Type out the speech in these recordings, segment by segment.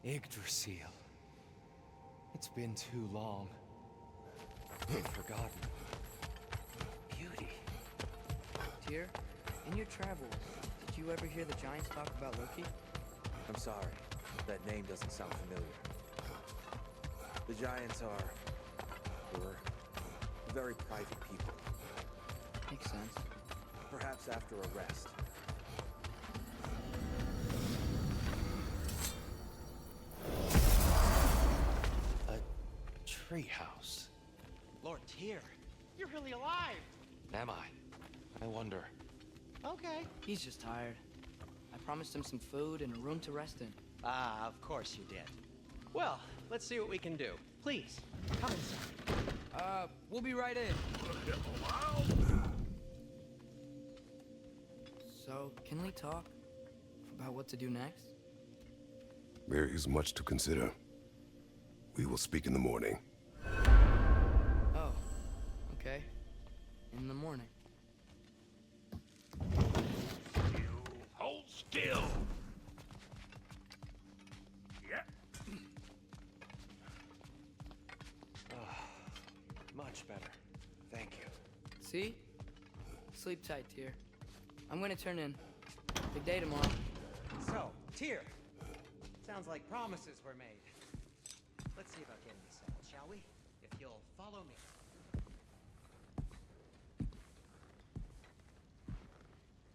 Yggdrasil. It's been too long. I've forgotten. Beauty. Tyr, in your travels, did you ever hear the giants talk about Loki? I'm sorry. That name doesn't sound familiar. The giants were very private people. Makes sense. Perhaps after a rest. A treehouse. Lord Tyr, you're really alive! Am I? I wonder. Okay. He's just tired. I promised him some food and a room to rest in. Ah, of course you did. Well, let's see what we can do. Please, come inside. We'll be right in. So, can we talk about what to do next? There is much to consider. We will speak in the morning. Oh, okay. In the morning. Hold still. Yep. Much better. Thank you. See? Sleep tight, Tyr. I'm gonna turn in. Big day tomorrow. So, Tyr, sounds like promises were made. Let's see about getting this settled, shall we? If you'll follow me.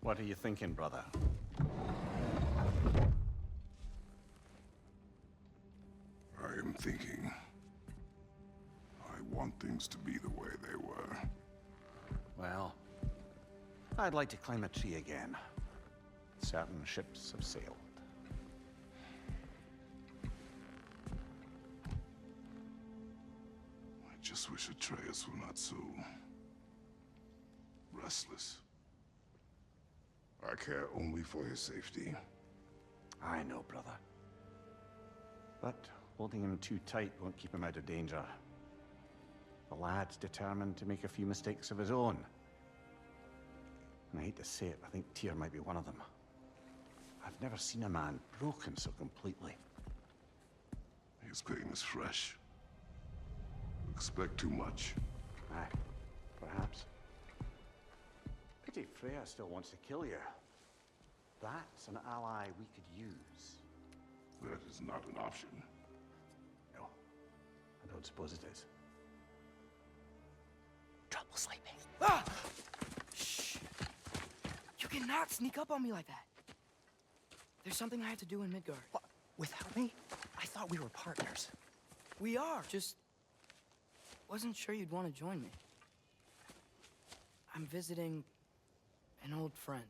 What are you thinking, brother? I am thinking. I want things to be the way they were. Well, I'd like to climb a tree again. Certain ships have sailed. I just wish Atreus were not so restless. I care only for his safety. I know, brother. But holding him too tight won't keep him out of danger. The lad's determined to make a few mistakes of his own. And I hate to say it, I think Tyr might be one of them. I've never seen a man broken so completely. His pain is fresh. Expect too much. Aye, perhaps. Pity Freya still wants to kill you. That's an ally we could use. That is not an option. No, I don't suppose it is. Trouble sleeping. Ah! Shh! You cannot sneak up on me like that. There's something I have to do in Midgard. What? Without me? I thought we were partners. We are. Just wasn't sure you'd want to join me. I'm visiting an old friend.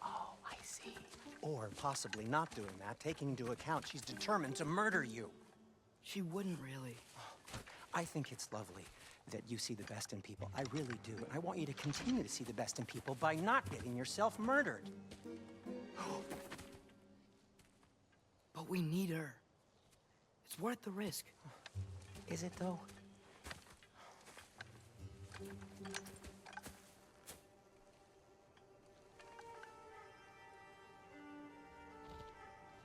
Oh, I see. Or possibly not doing that, taking into account she's determined to murder you. She wouldn't really. I think it's lovely that you see the best in people. I really do. And I want you to continue to see the best in people by not getting yourself murdered. But we need her. It's worth the risk. Is it, though?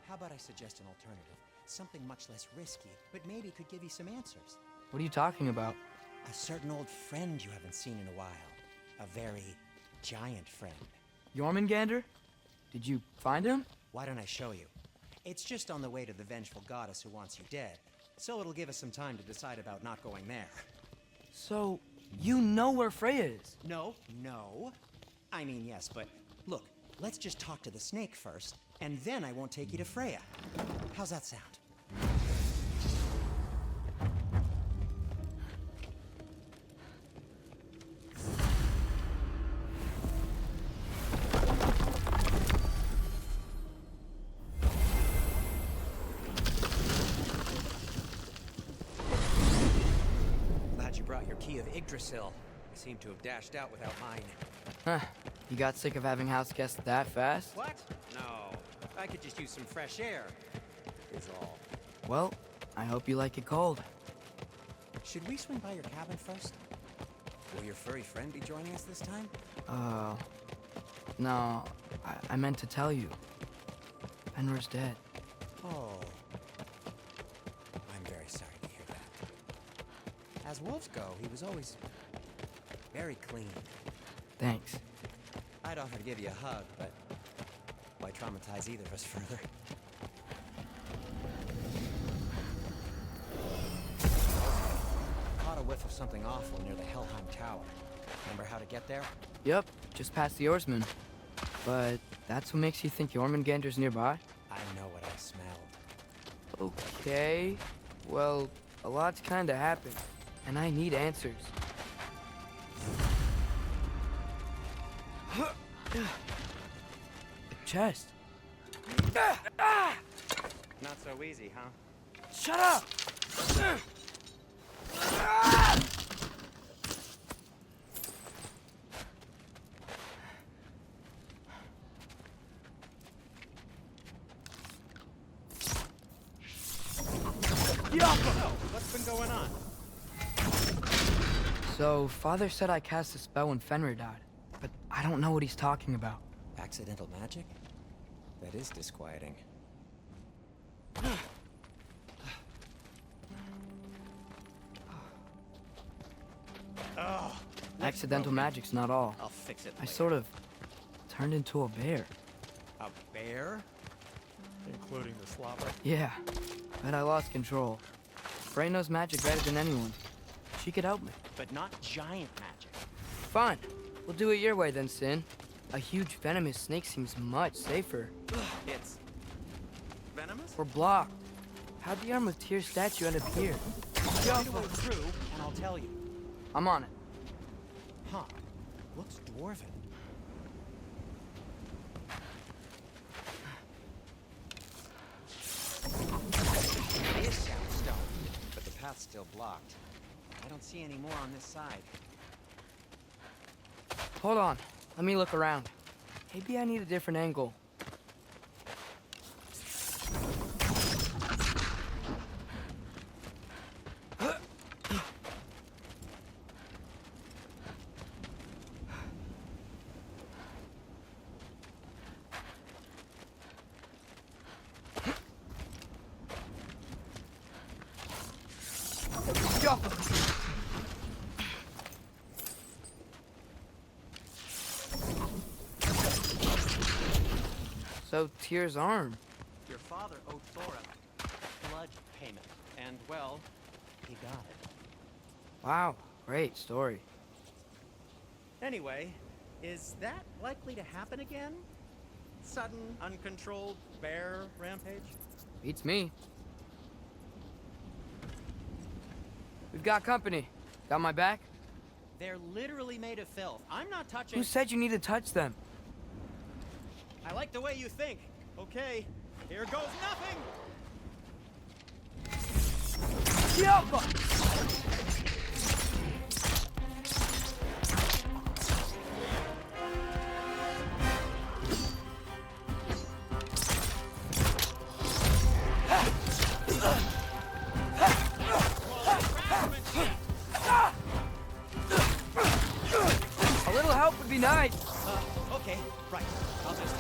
How about I suggest an alternative? Something much less risky, but maybe could give you some answers. What are you talking about? A certain old friend you haven't seen in a while. A very giant friend. Jormungandr? Did you find him? Why don't I show you? It's just on the way to the vengeful goddess who wants you dead. So it'll give us some time to decide about not going there. So, you know where Freya is? No. I mean, yes, but look, let's just talk to the snake first, and then I won't take you to Freya. How's that sound? Glad you brought your key of Yggdrasil. I seem to have dashed out without mine. Huh. You got sick of having house guests that fast? What? No. I could just use some fresh air. Is all. Well, I hope you like it cold. Should we swing by your cabin first? Will your furry friend be joining us this time? No. I meant to tell you. Fenrir's dead. Oh. As wolves go, he was always very clean. Thanks. I'd offer to give you a hug, but why traumatize either of us further? Caught a whiff of something awful near the Helheim Tower. Remember how to get there? Yep, just past the oarsman. But that's what makes you think Jormungandr's nearby? I know what I smelled. Okay. Well, a lot's kinda happened, and I need answers. The chest. Not so easy, huh? Shut up! What's been going on? So, Father said I cast a spell when Fenrir died, but I don't know what he's talking about. Accidental magic? That is disquieting. Accidental magic's not all. I'll fix it I later. sort of turned into a bear. A bear? Including the slobber. Yeah, but I lost control. Frey knows magic better than anyone. She could help me. But not giant magic. Fine. We'll do it your way then, Sin. A huge venomous snake seems much safer. It's venomous? We're blocked. How'd the Arm of Tyr statue end up here? Tell me what's true, and I'll tell you. I'm on it. Huh. Looks dwarven. It is soundstone, but the path's still blocked. I don't see any more on this side. Hold on. Let me look around. Maybe I need a different angle. Go! So, Tyr's arm. Your father owed Thor a blood payment, and, well, he got it. Wow, great story. Anyway, is that likely to happen again? Sudden, uncontrolled bear rampage? Beats me. We've got company. Got my back? They're literally made of filth. I'm not touching... Who said you need to touch them? I like the way you think. Okay, here goes nothing! A little help would be nice. Okay, right. I'll just...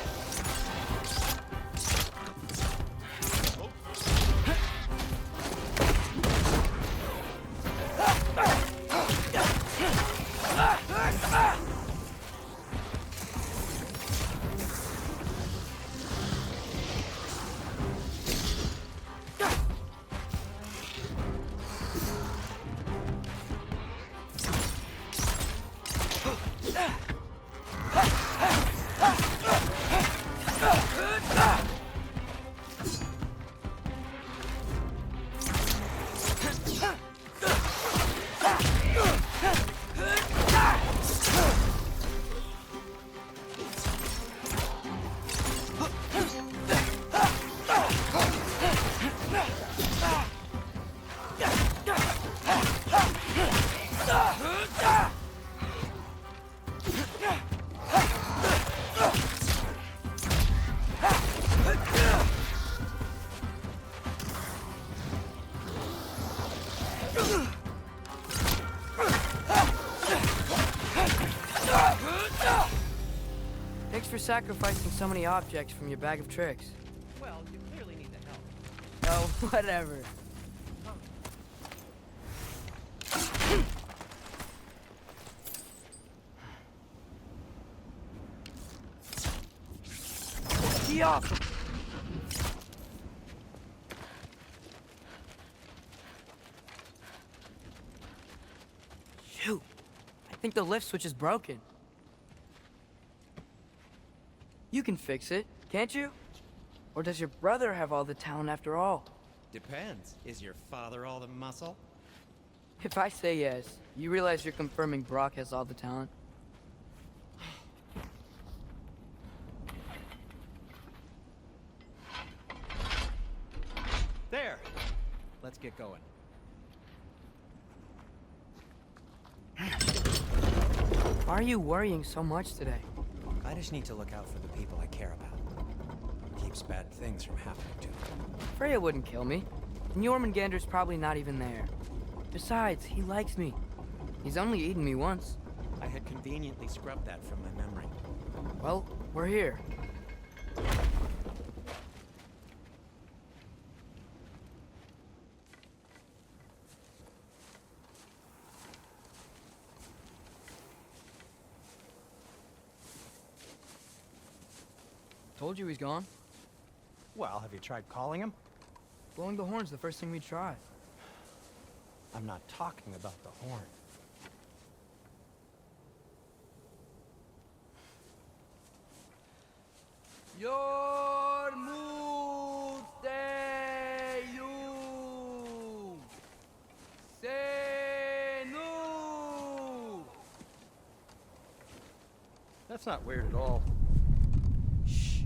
Thanks for sacrificing so many objects from your bag of tricks. Well, you clearly need the help. Oh, whatever. be awesome. Shoot. I think the lift switch is broken. You can fix it, can't you? Or does your brother have all the talent after all? Depends. Is your father all the muscle? If I say yes, you realize you're confirming Brock has all the talent? There! Let's get going. Why are you worrying so much today? I just need to look out for the people I care about. Keeps bad things from happening to them. Freya wouldn't kill me, and Jormungandr's probably not even there. Besides, he likes me. He's only eaten me once. I had conveniently scrubbed that from my memory. Well, we're here. Told you he's gone. Well, have you tried calling him? Blowing the horn's the first thing we tried. I'm not talking about the horn. That's not weird at all. Shh.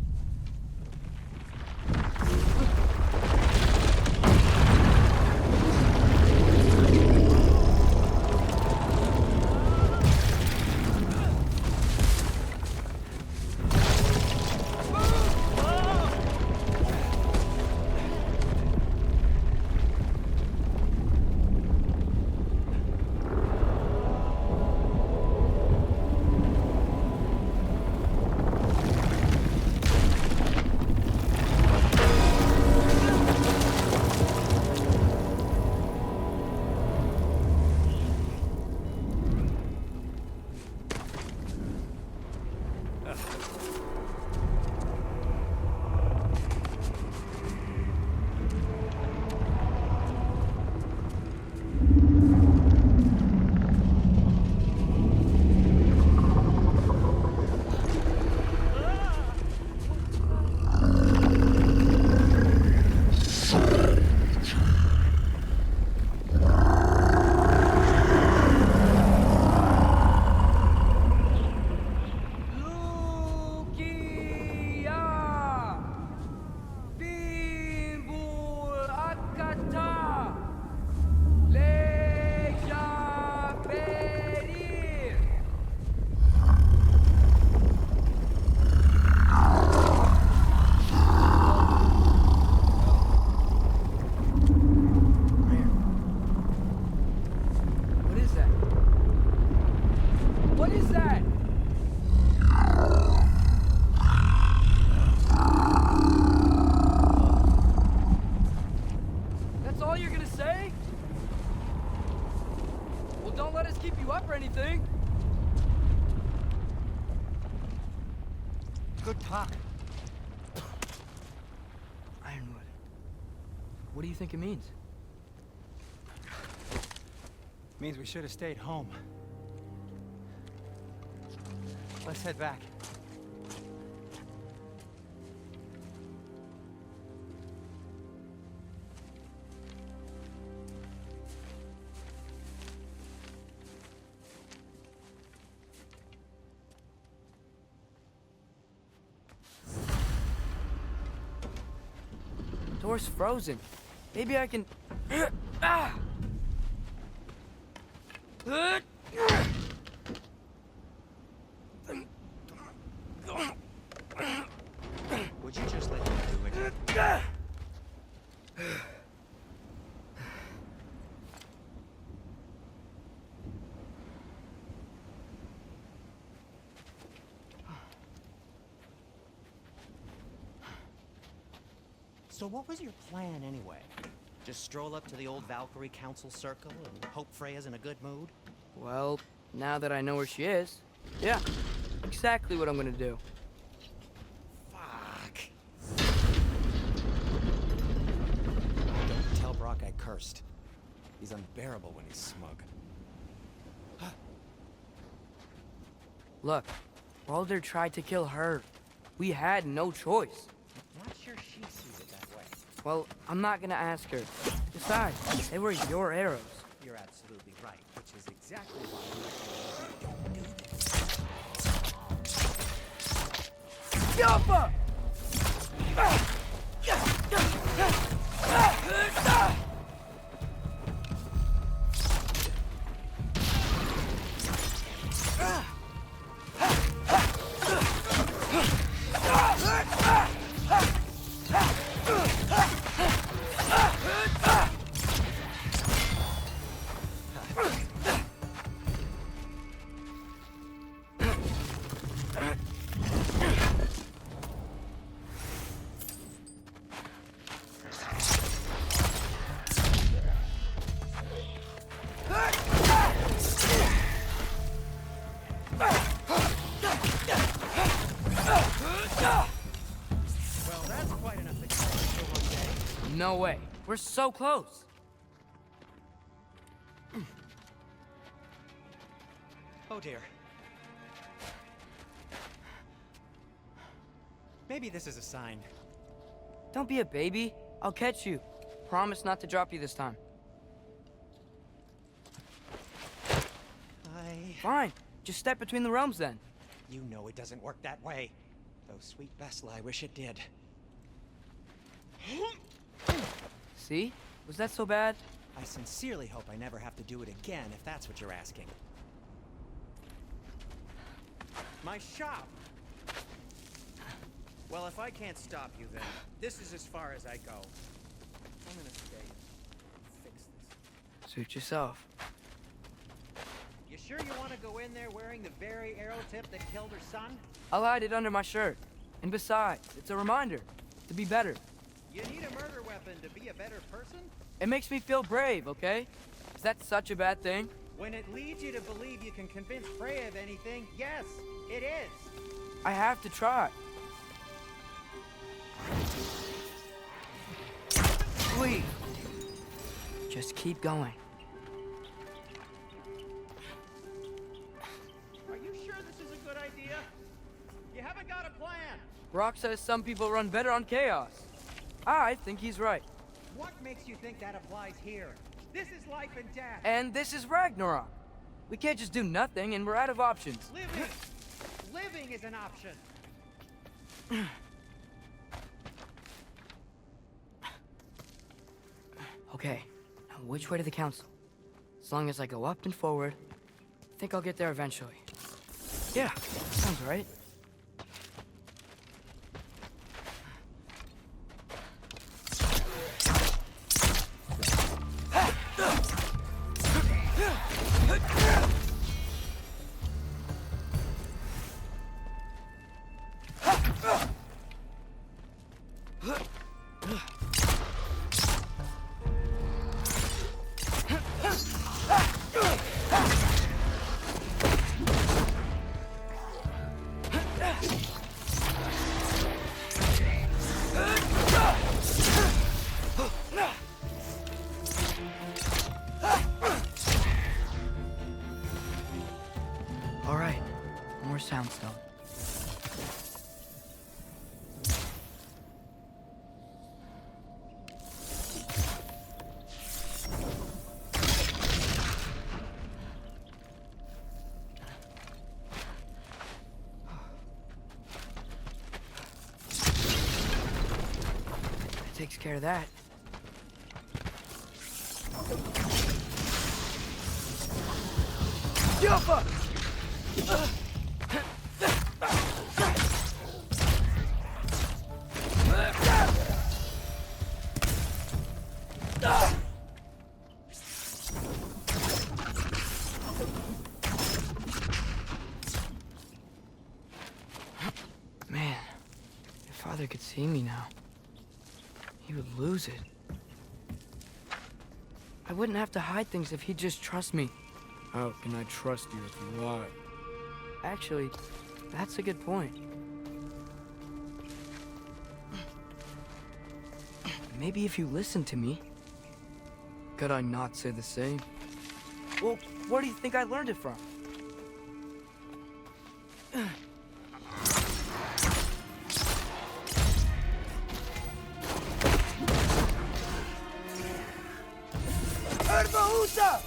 Good talk. Ironwood. What do you think it means? Means we should have stayed home. Let's head back. Door's frozen. Maybe I can... Ah! Would you just let me do it? So what was your plan anyway? Just stroll up to the old Valkyrie Council Circle and hope Freya's in a good mood? Well, now that I know where she is, yeah, exactly what I'm gonna do. Fuck. cursed. He's unbearable when he's smug. Look, Baldur tried to kill her. We had no choice. Not sure she sees it that way. Well, I'm not gonna ask her. Besides, they were your arrows. You're absolutely right, which is exactly why Yappa! Well, that's quite enough excitement for one day. No way. We're so close. Oh dear. Maybe this is a sign. Don't be a baby. I'll catch you. Promise not to drop you this time. Fine. Just step between the realms then. You know it doesn't work that way. Though, sweet Bessel, I wish it did. See? Was that so bad? I sincerely hope I never have to do it again, if that's what you're asking. My shop! Well, if I can't stop you, then this is as far as I go. I'm gonna stay and fix this. Suit yourself. You sure you want to go in there wearing the very arrow tip that killed her son? I'll hide it under my shirt. And besides, it's a reminder to be better. You need a murder weapon to be a better person? It makes me feel brave, okay? Is that such a bad thing? When it leads you to believe you can convince Freya of anything, yes, it is. I have to try. Please. Just keep going. Are you sure this is a good idea? You haven't got a plan. Rock says some people run better on chaos. I think he's right. What makes you think that applies here? This is life and death. And this is Ragnarok. We can't just do nothing and we're out of options. Living is an option. Okay, now which way to the council? As long as I go up and forward, I think I'll get there eventually. Yeah, sounds right. All right, more soundstone. That takes care of that. Yappa! Man, if Father could see me now, he would lose it. I wouldn't have to hide things if he'd just trust me. How can I trust you if you lie? Actually, that's a good point. Maybe if you listen to me, could I not say the same? Well, where do you think I learned it from? Erbahusa!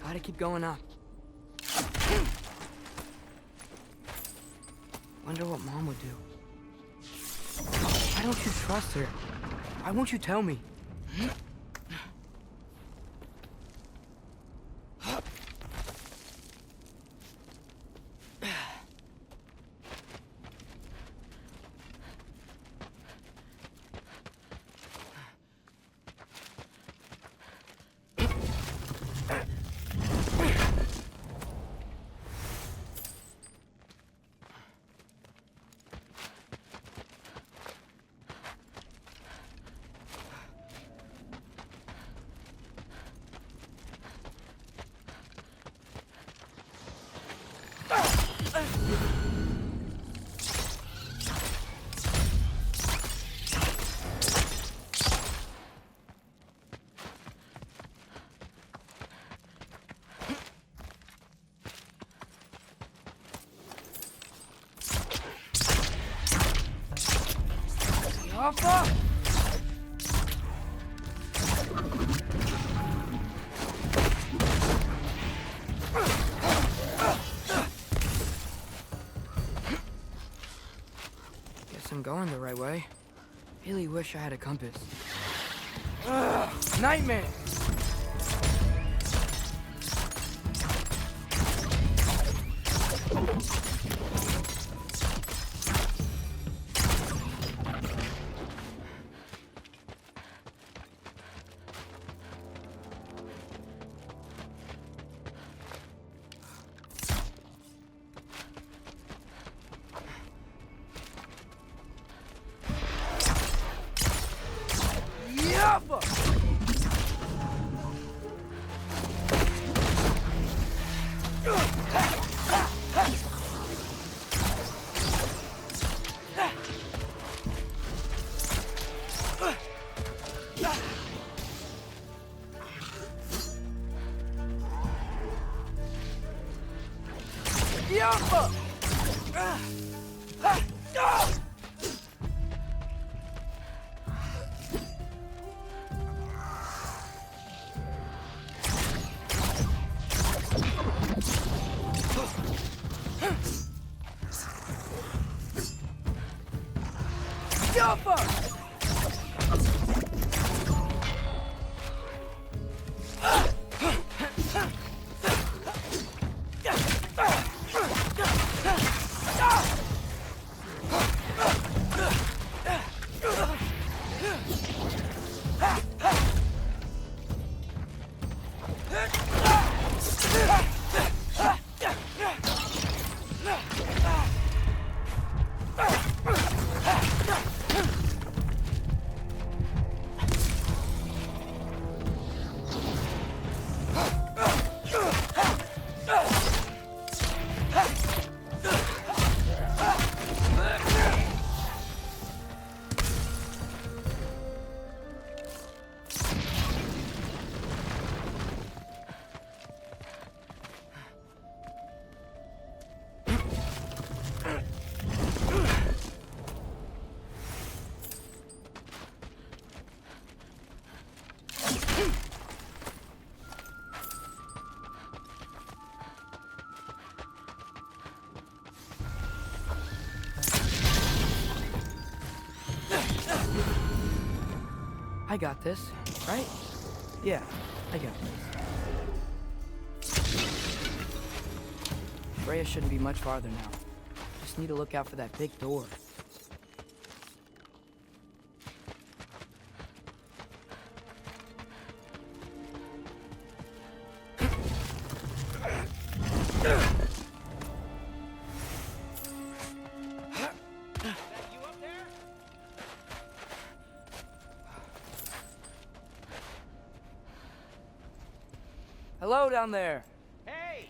Gotta keep going up. Wonder what Mom would do. Why don't you trust her? Why won't you tell me? Alpha! Guess I'm going the right way. Really wish I had a compass. Nightmare! I got this, right? Yeah, I got this. Freya shouldn't be much farther now. Just need to look out for that big door. Hello down there. Hey!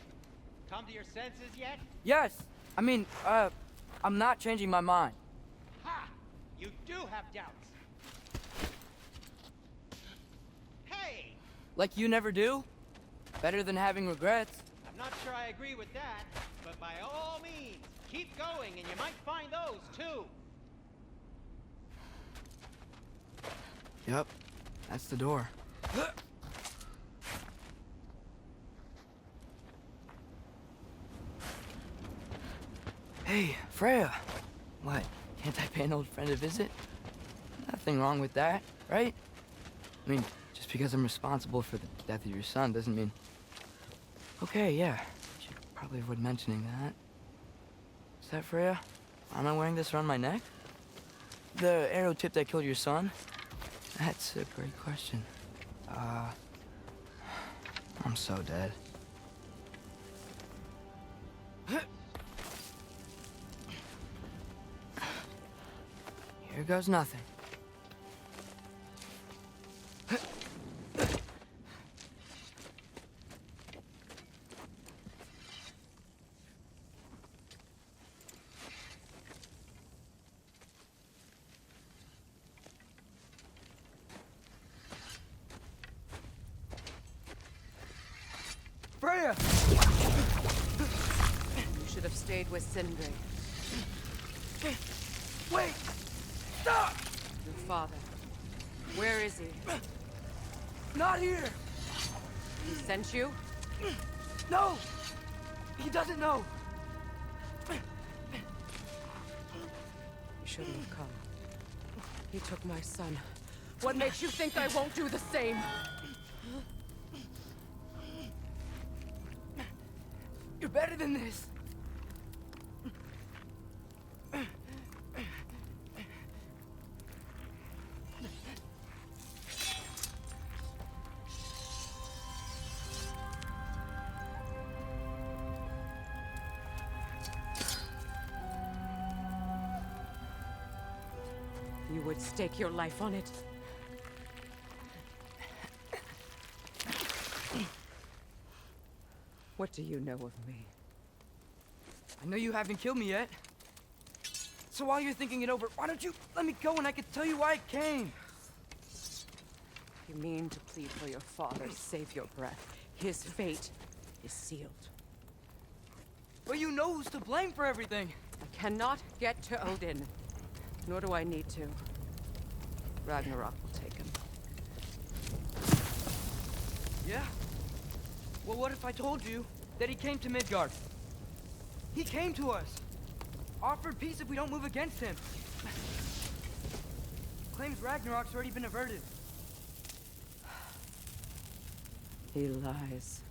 Come to your senses yet? Yes, I mean, I'm not changing my mind. Ha! You do have doubts. Hey! Like you never do? Better than having regrets. I'm not sure I agree with that, but by all means, keep going and you might find those too. Yep, that's the door. Hey, Freya. What, can't I pay an old friend a visit? Nothing wrong with that, right? I mean, just because I'm responsible for the death of your son doesn't mean... Okay, yeah, should probably avoid mentioning that. Is that Freya? Am I wearing this around my neck? The arrow tip that killed your son? That's a great question. I'm so dead. Here goes nothing. Freya! You should have stayed with Sindri. Wait! Stop! Your father. Where is he? Not here! He sent you? No! He doesn't know! You shouldn't have come. He took my son. What makes you think I won't do the same? You're better than this! You would stake your life on it. What do you know of me? I know you haven't killed me yet. So while you're thinking it over, why don't you let me go and I can tell you why I came? You mean to plead for your father, save your breath. His fate is sealed. But you know who's to blame for everything. I cannot get to Odin. Nor do I need to. Ragnarok will take him. Yeah? Well, what if I told you that he came to Midgard? He came to us. Offered peace if we don't move against him. Claims Ragnarok's already been averted. He lies.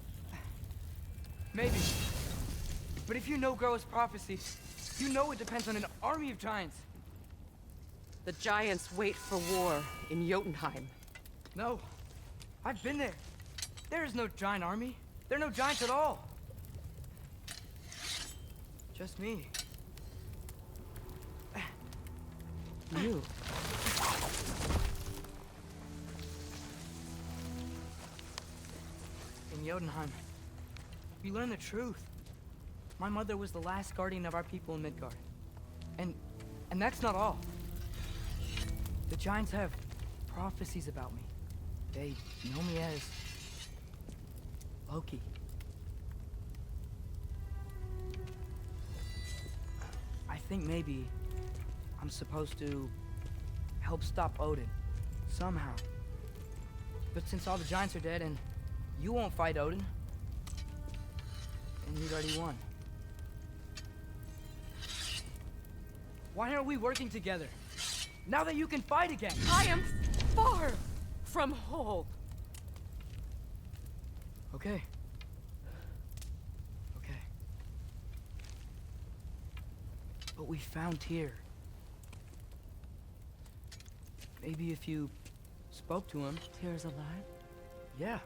Maybe. But if you know Groa's prophecy, you know it depends on an army of giants. The giants wait for war in Jotunheim. No. I've been there. There is no giant army. There are no giants at all. Just me. You. In Jotunheim, we learn the truth. My mother was the last guardian of our people in Midgard. And that's not all. The giants have prophecies about me. They know me as Loki. I think maybe I'm supposed to help stop Odin, somehow. But since all the giants are dead and you won't fight Odin, and you'd already won. Why aren't we working together? Now that you can fight again! I am far from whole. Okay. Okay. But we found Tyr. Maybe if you spoke to him. Tyr's alive? Yeah.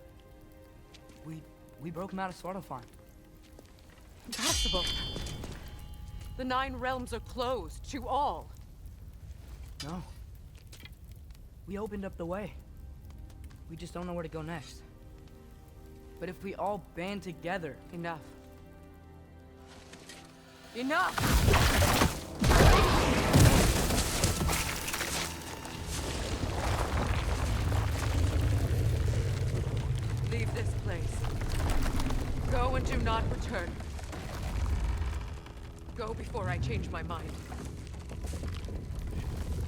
We broke him out of Svartalfheim. Impossible. The Nine Realms are closed to all. No. We opened up the way. We just don't know where to go next. But if we all band together... Enough. Enough! Leave this place. Go and do not return. Go before I change my mind.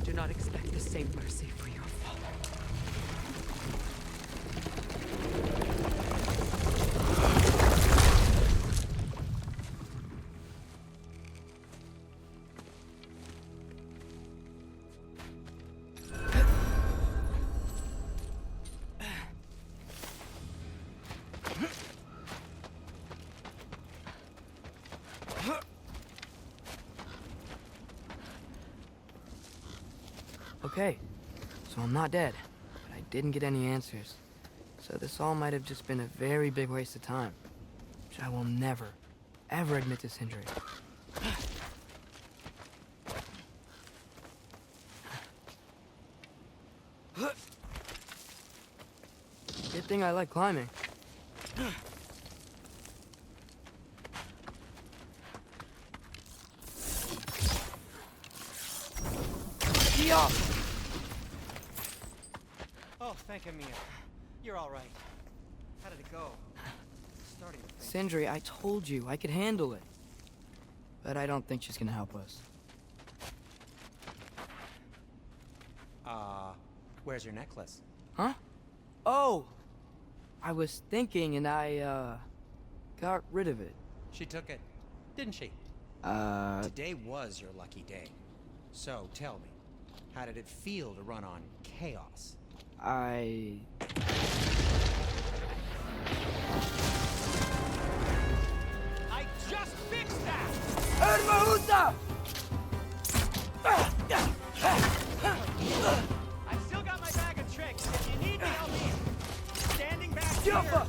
Do not expect the same mercy for your father. Okay, so I'm not dead, but I didn't get any answers. So this all might have just been a very big waste of time, which I will never, ever admit to Sindri. Good thing I like climbing. Yeah. Oh, thank Emir. You're all right. How did it go? Starting to think. Sindri, I told you I could handle it. But I don't think she's gonna help us. Where's your necklace? Huh? Oh! I was thinking and I, got rid of it. She took it, didn't she? Today was your lucky day. So, tell me, how did it feel to run on chaos? I just fixed that! Ermahuta! I've still got my bag of tricks. If you need me, I'll be standing back here. Jumpa!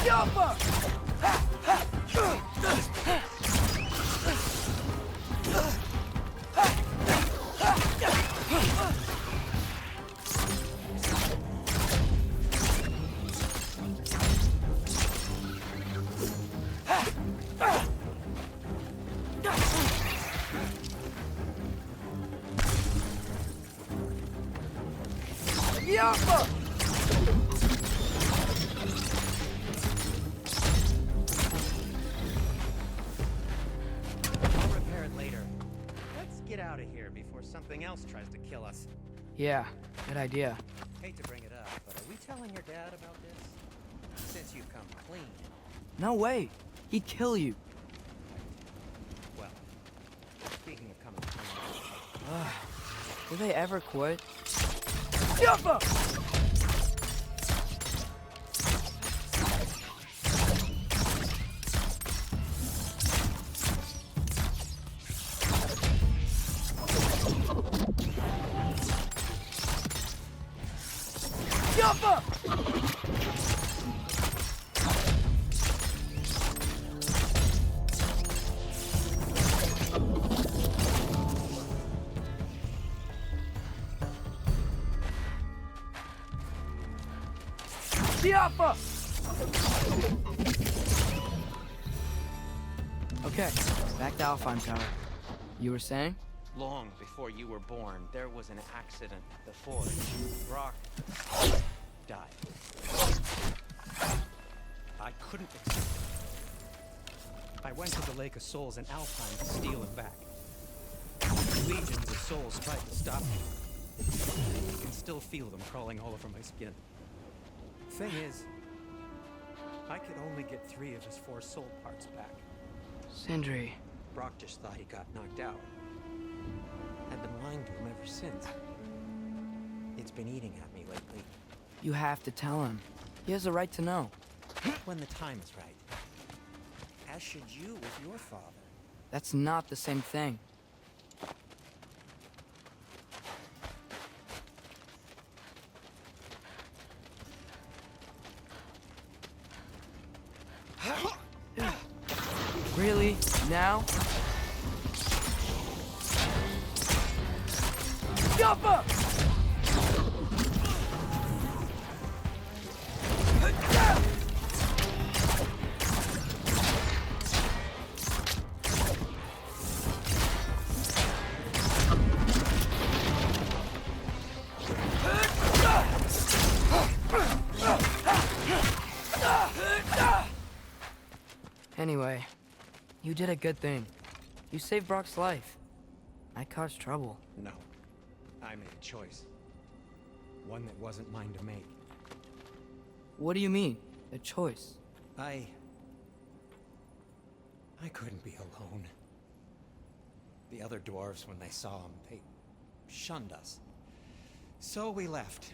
Jumpa! Jumpa! I'll repair it later. Let's get out of here before something else tries to kill us. Yeah, good idea. Hate to bring it up, but are we telling your dad about this? Since you've come clean. No way. He'd kill you. Well, speaking of coming clean. Will they ever quit? Jumpa! Jumpa! Jumpa! Okay, back to Alfheim Tower. You were saying? Long before you were born, there was an accident at the forge. Brock died. I couldn't accept it. I went to the Lake of Souls in Alfheim to steal him back. Legions of souls tried to stop me. still feel them crawling all over my skin. Thing is, I could only get 3 of his 4 soul parts back. Sindri. Brock just thought he got knocked out. I've been lying to him ever since. It's been eating at me lately. You have to tell him. He has a right to know. When the time is right. As should you with your father. That's not the same thing. Really? Now? Jump up! Anyway, you did a good thing. You saved Brock's life. I caused trouble. No. I made a choice. One that wasn't mine to make. What do you mean? A choice? I couldn't be alone. The other dwarves, when they saw him, they shunned us. So we left.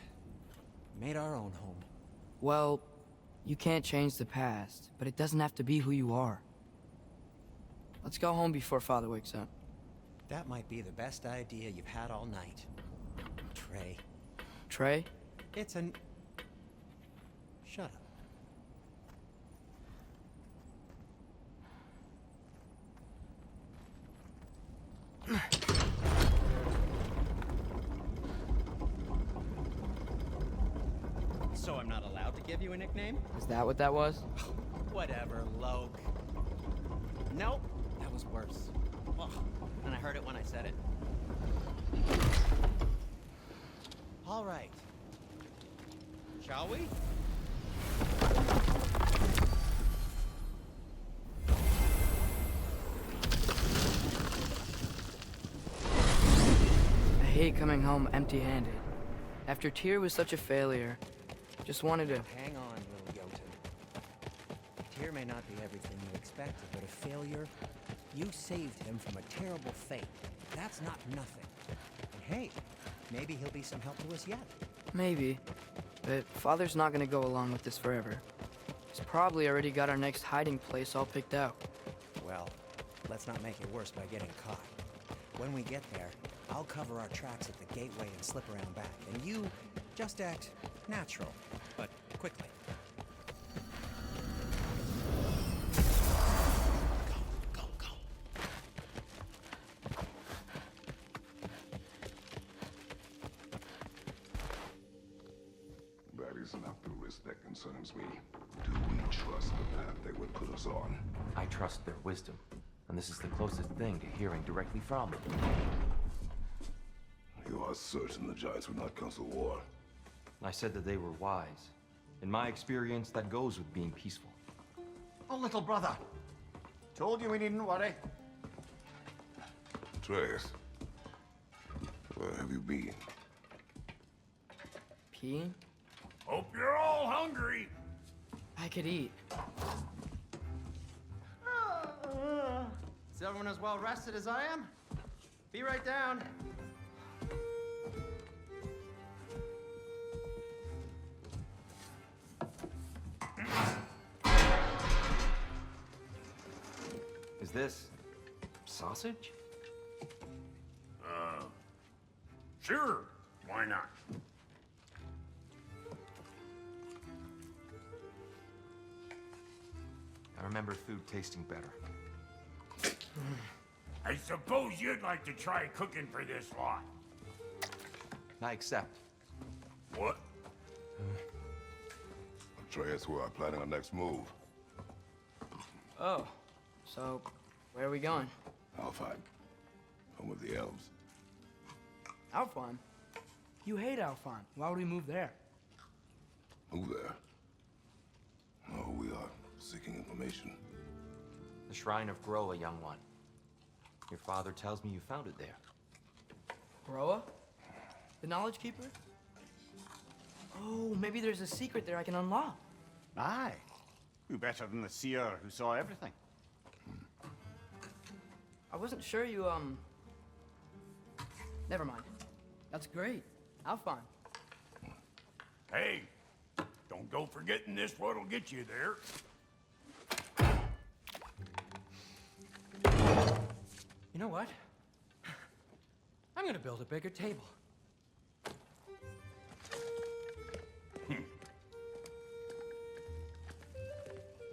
Made our own home. Well, you can't change the past, but it doesn't have to be who you are. Let's go home before Father wakes up. That might be the best idea you've had all night. Trey. Trey? It's an... Shut up. So I'm not allowed to give you a nickname? Is that what that was? Whatever, Loke. Nope, that was worse. Ugh, and I heard it when I said it. All right. Shall we? I hate coming home empty-handed. After Tyr was such a failure, just wanted to... Hang on, little Jotun. Tyr may not be everything you expected, but a failure? You saved him from a terrible fate. That's not nothing. And hey, maybe he'll be some help to us yet. Maybe. But Father's not gonna go along with this forever. He's probably already got our next hiding place all picked out. Well, let's not make it worse by getting caught. When we get there, I'll cover our tracks at the gateway and slip around back. And you just act natural, but quickly. Go, go, go. That is not the risk that concerns me. Do we trust the path they would put us on? I trust their wisdom, and this is the closest thing to hearing directly from them. You are certain the Giants would not counsel war? I said that they were wise. In my experience, that goes with being peaceful. Oh, little brother. Told you we needn't worry. Atreus, where have you been? Peeing? Hope you're all hungry. I could eat. Is everyone as well rested as I am? Be right down. Is this sausage? Sure. Why not? I remember food tasting better. I suppose you'd like to try cooking for this lot. I accept. What? Atreus, we are planning our next move. Oh, so where are we going? Alfheim. Home of the elves. Alfheim? You hate Alfheim. Why would we move there? Move there. Oh, we are seeking information. The Shrine of Groa, young one. Your father tells me you found it there. Groa? The Knowledge Keeper? Oh, maybe there's a secret there I can unlock. Aye. Who better than the seer who saw everything? I wasn't sure you, Never mind. That's great. Have fun. Hey, don't go forgetting this what'll get you there. You know what? I'm gonna build a bigger table.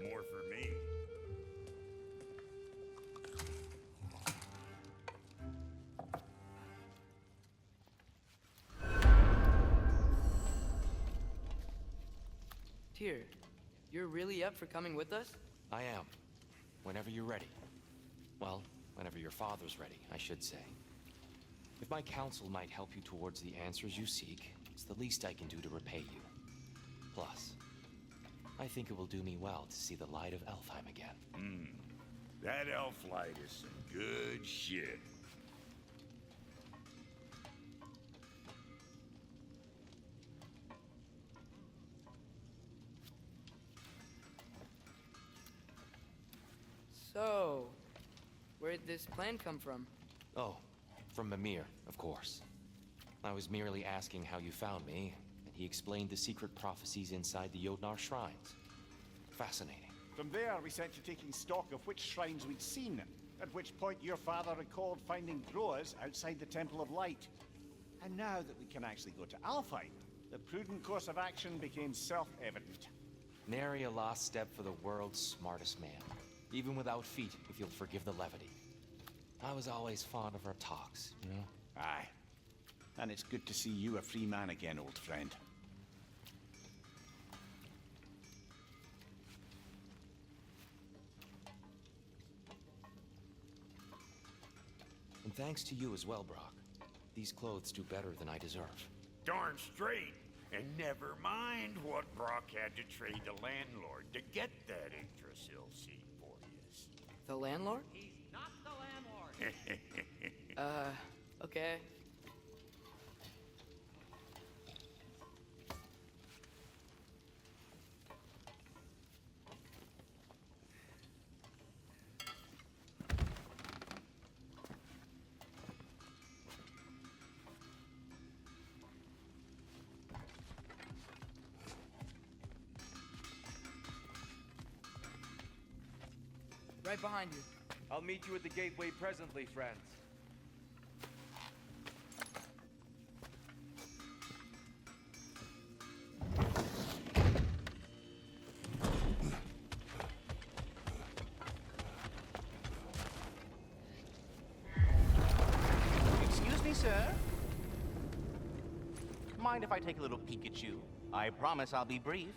More for me. Tyr, you're really up for coming with us? I am. Whenever you're ready. Well, whenever your father's ready, I should say. If my counsel might help you towards the answers you seek, it's the least I can do to repay you. Plus, I think it will do me well to see the light of Elfheim again. That elf light is some good shit. So, where'd this plan come from? Oh, from Mimir, of course. I was merely asking how you found me, and he explained the secret prophecies inside the Jotnar shrines. Fascinating. From there, we set to taking stock of which shrines we'd seen, at which point your father recalled finding Groas outside the Temple of Light. And now that we can actually go to Alfheim, the prudent course of action became self-evident. Nary a lost step for the world's smartest man. Even without feet, if you'll forgive the levity. I was always fond of our talks, you know? Aye. And it's good to see you a free man again, old friend. And thanks to you as well, Brock. These clothes do better than I deserve. Darn straight. And never mind what Brock had to trade the landlord to get that Yggdrasil seed for you. The landlord? He's not the landlord. Okay. Right behind you. I'll meet you at the gateway presently, friends. Excuse me, sir. Mind if I take a little peek at you? I promise I'll be brief.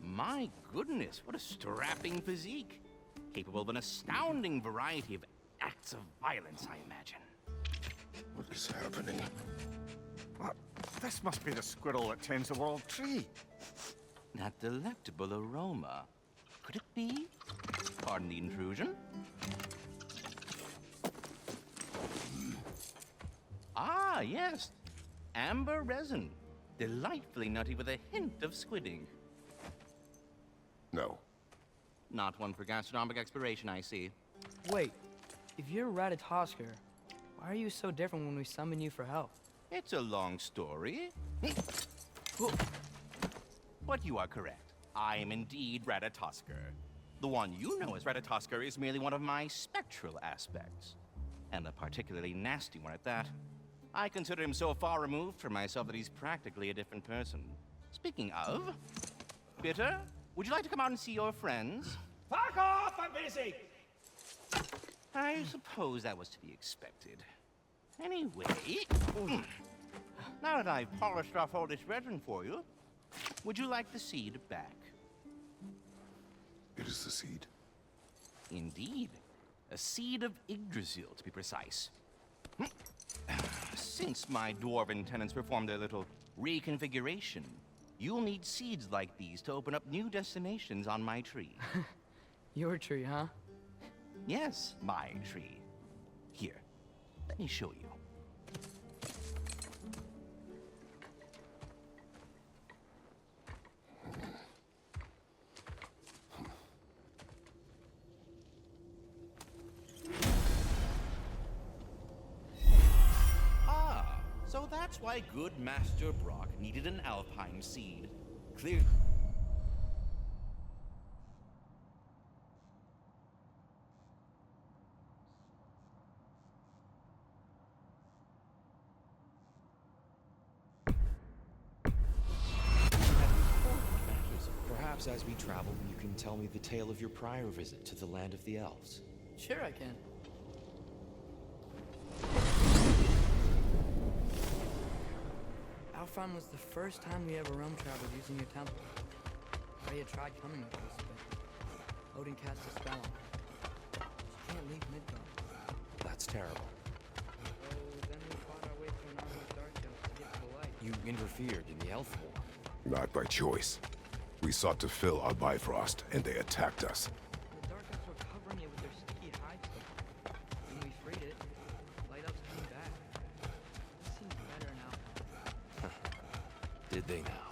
My goodness, what a strapping physique. Capable of an astounding variety of acts of violence, I imagine. What is happening? What? This must be the squirrel that tends the world tree. That delectable aroma. Could it be? Pardon the intrusion. Ah, yes. Amber resin. Delightfully nutty with a hint of squidding. No. Not one for gastronomic exploration, I see. Wait, if you're Ratatoskr, why are you so different when we summon you for help? It's a long story. But you are correct. I am indeed Ratatoskr. The one you know as Ratatoskr is merely one of my spectral aspects. And a particularly nasty one at that. I consider him so far removed from myself that he's practically a different person. Speaking of... Bitter, would you like to come out and see your friends? Fuck off! I'm busy! I suppose that was to be expected. Anyway... Now that I've polished off all this resin for you, would you like the seed back? It is the seed. Indeed. A seed of Yggdrasil, to be precise. Since my dwarven tenants performed their little reconfiguration, you'll need seeds like these to open up new destinations on my tree. Your tree, huh? Yes, my tree. Here, let me show you. That's why good Master Brock needed an Alpine seed. Clear. Perhaps as we travel, you can tell me the tale of your prior visit to the land of the elves. Sure I can. Alfheim was the first time we ever realm traveled using your temple. I had tried coming with us, but Odin cast a spell on her. She can't leave Midgard. That's terrible. So then we fought our way through an army of dark elves to get to the light. You interfered in the elf war. Not by choice. We sought to fill our Bifrost, and they attacked us. The dark elves were covering it with their sticky hides. When we freed it, light elves came back. It seems better now. Did they now?